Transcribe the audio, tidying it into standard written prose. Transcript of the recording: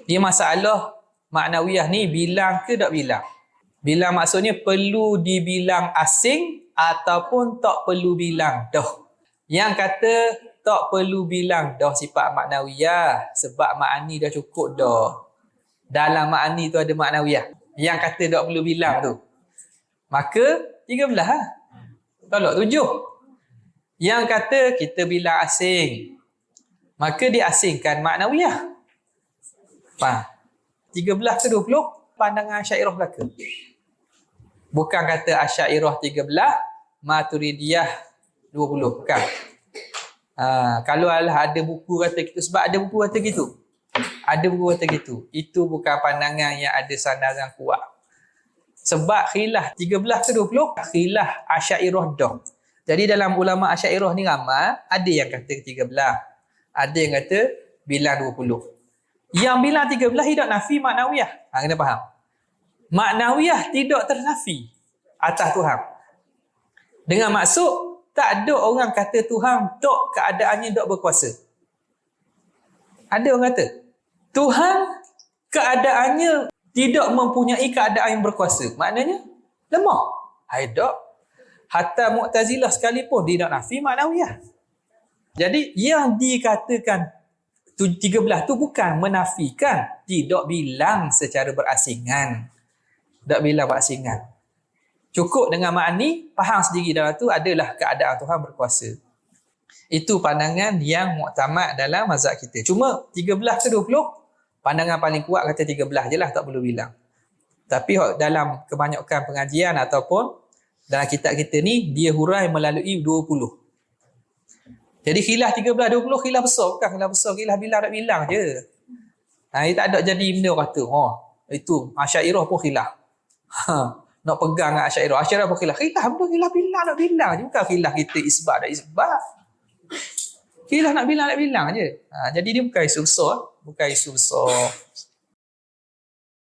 Dia masalah maknawiyah ni bilang ke tak bilang? Bilang maksudnya perlu dibilang asing ataupun tak perlu bilang dah. Yang kata tak perlu bilang dah sifat maknawiyah sebab makni dah cukup dah. Dalam makni tu ada maknawiyah. Yang kata tak perlu bilang tu, maka 13 lah. Tolak 7. Yang kata kita bilang asing, maka diasingkan maknawiyah. Faham? 13 ke 20 pandangan Asy'ariyah belaka. Bukan kata Asy'ariyah 13, Maturidiyah 20. Bukan. Kalau ada buku kata gitu, sebab ada buku kata gitu. Ada buku kata gitu. Itu bukan pandangan yang ada sandaran kuat. Sebab khilaf 13 ke 20, khilaf Asy'ariyah dah. Jadi dalam ulama Asy'ariyah ni ramai, ada yang kata 13. Ada yang kata bilang 20. Yang bilang 13 tidak nafi maknawiyah. Kena faham. Maknawiyah tidak ternafi atas Tuhan. Dengan maksud, tak ada orang kata Tuhan tak keadaannya tak berkuasa. Ada orang kata Tuhan keadaannya tidak mempunyai keadaan yang berkuasa. Maknanya lemah. Tak. Hatta Mu'tazilah sekalipun dia nak nafi maknawiyah. Jadi yang dikatakan 13 tu bukan menafikan, tidak bilang secara berasingan. Tak bilang berasingan. Cukup dengan makni, faham sendiri dalam tu adalah keadaan Tuhan berkuasa. Itu pandangan yang muktamad dalam mazhab kita. Cuma 13 ke 20, pandangan paling kuat kata 13 je lah, tak perlu bilang. Tapi dalam kebanyakan pengajian ataupun dalam kitab kita ni, dia hurai melalui 20. Jadi khilaf 13, 20 khilaf besar. Bukan khilaf besar, khilaf bilang tak bilang je. Dia tak ada jadi benda kata, itu Asy'ariyah pun khilaf. Nak pegang dengan Asy'ariyah. Asy'ariyah pun khilaf. Khilaf benda, khilaf bilang tak bilang je. Bukan khilaf kita isbat tak isbat. Khilaf nak bilang je. Jadi dia bukan isu besar. Bukan isu besar.